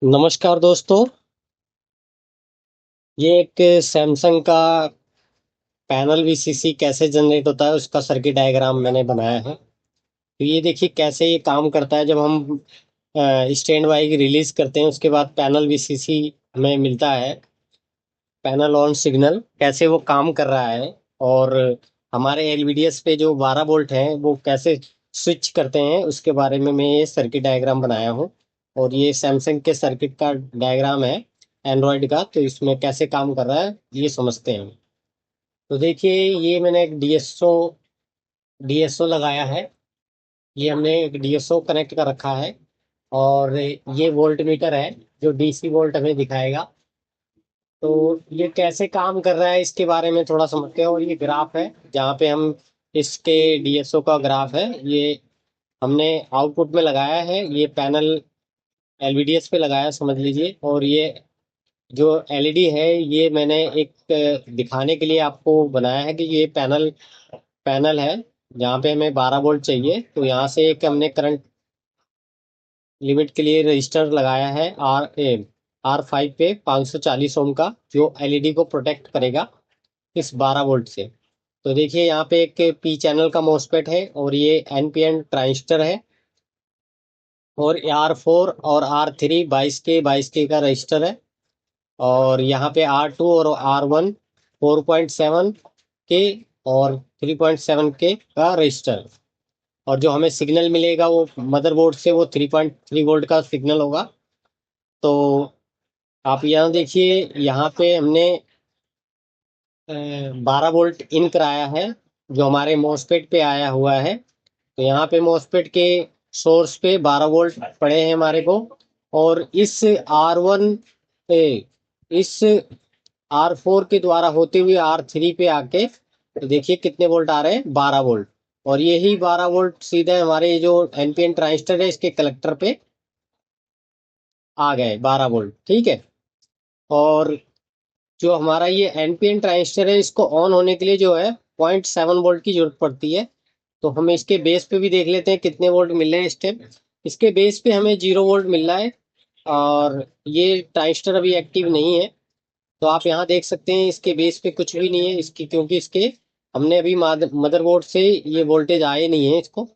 नमस्कार दोस्तों। ये एक सैमसंग का पैनल वीसीसी कैसे जनरेट होता है उसका सर्किट डायग्राम मैंने बनाया है। तो ये देखिए कैसे ये काम करता है। जब हम स्टैंड बाई की रिलीज करते हैं उसके बाद पैनल वीसीसी में मिलता है पैनल ऑन सिग्नल, कैसे वो काम कर रहा है। और हमारे एलवीडीएस पे जो 12 वोल्ट हैं वो कैसे स्विच करते हैं उसके बारे में मैं ये सर्किट डायग्राम बनाया हूँ। और ये सैमसंग के सर्किट का डायग्राम है एंड्रॉयड का, तो इसमें कैसे काम कर रहा है ये समझते हैं। तो देखिए ये मैंने एक डीएसओ लगाया है। ये हमने एक डीएसओ कनेक्ट कर रखा है। और ये वोल्ट मीटर है जो डीसी वोल्ट हमें दिखाएगा। तो ये कैसे काम कर रहा है इसके बारे में थोड़ा समझते हैं। और ये ग्राफ है जहाँ पे हम इसके डीएसओ का ग्राफ है, ये हमने आउटपुट में लगाया है। ये पैनल एलवीडीएस पे लगाया समझ लीजिए। और ये जो एलईडी है ये मैंने एक दिखाने के लिए आपको बनाया है कि ये पैनल पैनल है जहाँ पे हमें 12 वोल्ट चाहिए। तो यहाँ से एक हमने करंट लिमिट के लिए रजिस्टर लगाया है R5 पे 540 ओम का, जो एलईडी को प्रोटेक्ट करेगा इस 12 वोल्ट से। तो देखिए यहाँ पे एक पी चैनल का मोस्फेट है और ये एनपीएन ट्रांजिस्टर है। और R4 और R3 22K का रजिस्टर है। और यहाँ पे R2 और R1 4.7 के और 3.7 के का रजिस्टर। और जो हमें सिग्नल मिलेगा वो मदरबोर्ड से वो 3.3 वोल्ट का सिग्नल होगा। तो आप यहाँ देखिए, यहाँ पे हमने 12 वोल्ट इन कराया है जो हमारे मॉसफेट पे आया हुआ है। तो यहाँ पे मॉसफेट के सोर्स पे 12 वोल्ट पड़े हैं हमारे को। और इस R4 के द्वारा होते हुए R3 पे आके तो देखिए कितने वोल्ट आ रहे हैं, 12 वोल्ट। और यही 12 वोल्ट सीधे हमारे जो एनपीएन ट्रांजिस्टर है इसके कलेक्टर पे आ गए 12 वोल्ट, ठीक है। और जो हमारा ये एनपीएन ट्रांजिस्टर है इसको ऑन होने के लिए जो है 0.7 वोल्ट की जरूरत पड़ती है। तो हम इसके बेस पे भी देख लेते हैं कितने वोल्ट मिल रहे हैं इस टाइम। इसके बेस पे हमें 0 वोल्ट मिल रहा है। और ये ट्रांजिस्टर अभी एक्टिव नहीं है। तो आप यहाँ देख सकते हैं इसके बेस पे कुछ भी नहीं है इसकी, क्योंकि इसके हमने अभी मदरबोर्ड से ये वोल्टेज आए नहीं है इसको।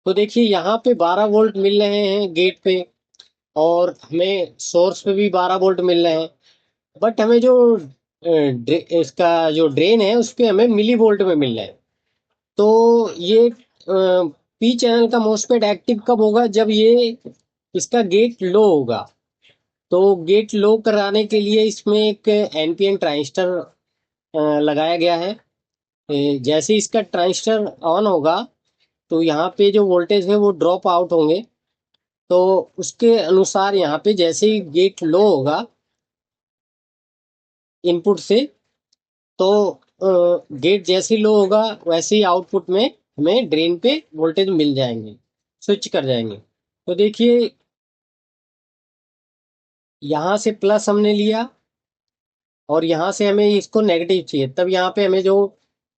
तो देखिए यहाँ पे 12 वोल्ट मिल रहे हैं गेट पे। और हमें सोर्स पे भी 12 वोल्ट मिल रहे हैं। बट हमें जो इसका जो ड्रेन है उस पे हमें मिली वोल्ट में मिल रहा है। तो ये पी चैनल का मोस्फेट एक्टिव कब होगा, जब ये इसका गेट लो होगा। तो गेट लो कराने के लिए इसमें एक एनपीएन ट्रांजिस्टर लगाया गया है। जैसे इसका ट्रांजिस्टर ऑन होगा तो यहाँ पे जो वोल्टेज है वो ड्रॉप आउट होंगे। तो उसके अनुसार यहाँ पे जैसे ही गेट लो होगा इनपुट से, तो गेट जैसे ही लो होगा वैसे ही आउटपुट में हमें ड्रेन पे वोल्टेज मिल जाएंगे, स्विच कर जाएंगे। तो देखिए यहाँ से प्लस हमने लिया और यहाँ से हमें इसको नेगेटिव चाहिए, तब यहाँ पे हमें जो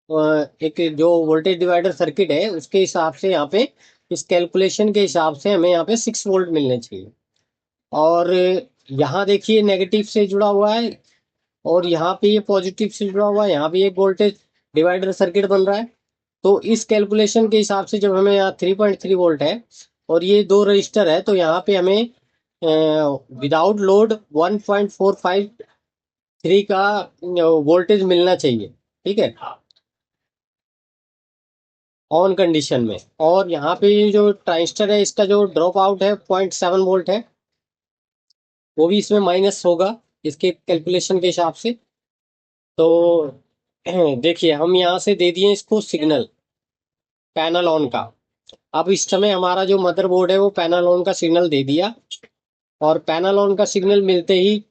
एक जो वोल्टेज डिवाइडर सर्किट है उसके हिसाब से यहाँ पे इस कैलकुलेशन के हिसाब से हमें यहाँ पे 6 वोल्ट मिलने चाहिए। और यहाँ देखिए नेगेटिव से जुड़ा हुआ है और यहाँ पे ये पॉजिटिव से जुड़ा हुआ है, यहाँ भी एक वोल्टेज डिवाइडर सर्किट बन रहा है। तो इस कैलकुलेशन के हिसाब से जब हमें यहाँ 3.3 वोल्ट है और ये दो रजिस्टर है तो यहाँ पे हमें विदाउट लोड 1.453 का वोल्टेज मिलना चाहिए, ठीक है, ऑन कंडीशन में। और यहाँ पे जो ट्रांजिस्टर है इसका जो ड्रॉप आउट है 0.7 वोल्ट है, वो भी इसमें माइनस होगा इसके कैलकुलेशन के हिसाब से। तो देखिए हम यहाँ से दे दिए इसको सिग्नल पैनल ऑन का। अब इस समय हमारा जो मदरबोर्ड है वो पैनल ऑन का सिग्नल दे दिया। और पैनल ऑन का सिग्नल मिलते ही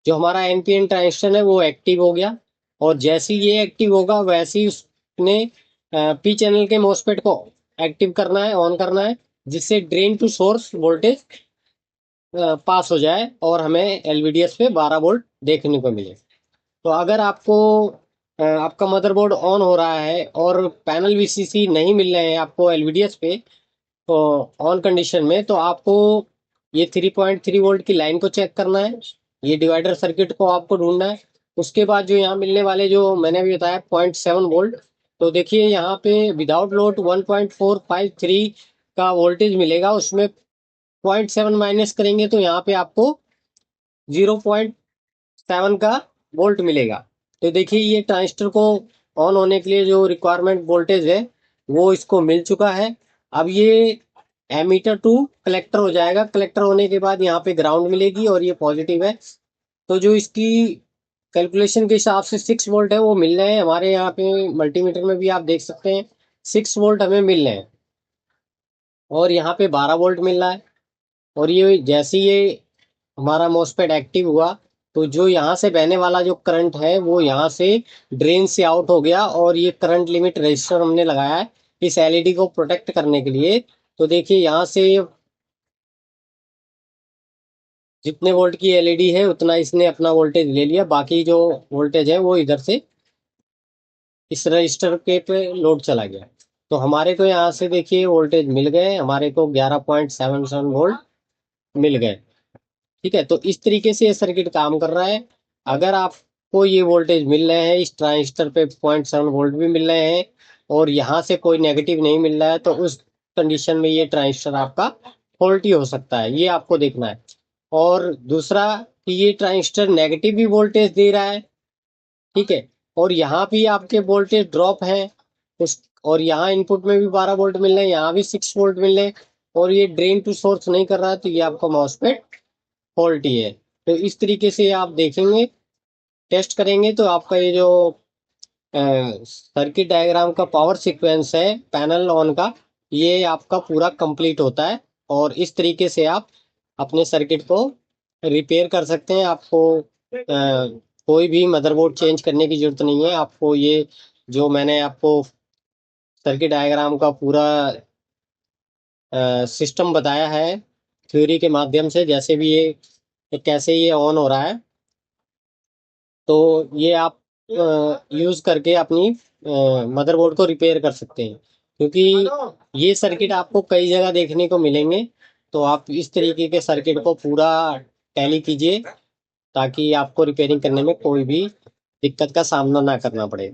जो हमारा एनपीएन ट्रांजिस्टर है वो एक्टिव हो गया। और जैसे ही ये एक्टिव होगा वैसे ही उसने पी चैनल के मॉसफेट को एक्टिव करना है, ऑन करना है, जिससे ड्रेन टू सोर्स वोल्टेज पास हो जाए और हमें एलवीडीएस पे 12 वोल्ट देखने को मिले। तो अगर आपको आपका मदरबोर्ड ऑन हो रहा है और पैनल वीसीसी नहीं मिल रहे हैं आपको एलवीडीएस पे तो ऑन कंडीशन में, तो आपको ये 3.3 वोल्ट की लाइन को चेक करना है, ये डिवाइडर सर्किट को आपको ढूंढना है। उसके बाद जो यहाँ मिलने वाले जो मैंने अभी बताया 0.7 वोल्ट, तो देखिए यहाँ पे विदाउट लोड 1.453 का वोल्टेज मिलेगा, उसमें 0.7 माइनस करेंगे तो यहाँ पे आपको 0.7 का वोल्ट मिलेगा। तो देखिए ये ट्रांजिस्टर को ऑन होने के लिए जो रिक्वायरमेंट वोल्टेज है वो इसको मिल चुका है। अब ये एमीटर टू कलेक्टर हो जाएगा, कलेक्टर होने के बाद यहाँ पे ग्राउंड मिलेगी और ये पॉजिटिव है। तो जो इसकी कैलकुलेशन के हिसाब से 6 वोल्ट है वो मिल रहे हैं हमारे यहाँ पे मल्टीमीटर में भी आप देख सकते हैं 6 वोल्ट हमें मिल रहे हैं, और यहाँ पे 12 वोल्ट मिल रहा है। और ये जैसे ये हमारा मॉसफेट एक्टिव हुआ तो जो यहाँ से बहने वाला जो करंट है वो यहाँ से ड्रेन से आउट हो गया, और ये करंट लिमिट रजिस्टर हमने लगाया है इस एलईडी को प्रोटेक्ट करने के लिए। तो देखिए यहाँ से जितने वोल्ट की एलईडी है उतना इसने अपना वोल्टेज ले लिया, बाकी जो वोल्टेज है वो इधर से इस रजिस्टर के पे लोड चला गया। तो हमारे को यहाँ से देखिए वोल्टेज मिल गए, हमारे को 11.77 वोल्ट मिल गए। ठीक है, तो इस तरीके से ये सर्किट काम कर रहा है। अगर आपको ये वोल्टेज मिल रहे हैं, इस ट्रांजिस्टर पे 0.7 वोल्ट भी मिल रहे हैं और यहाँ से कोई नेगेटिव नहीं मिल रहा है, तो उस कंडीशन में ये ट्रांजिस्टर आपका फॉल्टी हो सकता है, ये आपको देखना है। और दूसरा कि ये ट्रांजिस्टर नेगेटिव भी वोल्टेज दे रहा है, ठीक है, और यहाँ भी आपके वोल्टेज ड्रॉप है उस, और यहाँ इनपुट में भी 12 वोल्ट मिल रहे हैं, यहाँ भी 6 वोल्ट मिल रहे हैं, और ये ड्रेन टू सोर्स नहीं कर रहा है, तो ये आपका मॉसफेट फॉल्टी है। तो इस तरीके से आप देखेंगे, टेस्ट करेंगे तो आपका ये जो सर्किट डायग्राम का पावर सीक्वेंस है पैनल ऑन का, ये आपका पूरा कंप्लीट होता है। और इस तरीके से आप अपने सर्किट को रिपेयर कर सकते हैं। आपको कोई भी मदरबोर्ड चेंज करने की जरूरत नहीं है। आपको ये जो मैंने आपको सर्किट डायग्राम का पूरा सिस्टम बताया है थ्योरी के माध्यम से, जैसे भी ये कैसे ये ऑन हो रहा है, तो ये आप यूज करके अपनी मदरबोर्ड को रिपेयर कर सकते हैं। क्योंकि ये सर्किट आपको कई जगह देखने को मिलेंगे, तो आप इस तरीके के सर्किट को पूरा टैली कीजिए ताकि आपको रिपेयरिंग करने में कोई भी दिक्कत का सामना ना करना पड़े।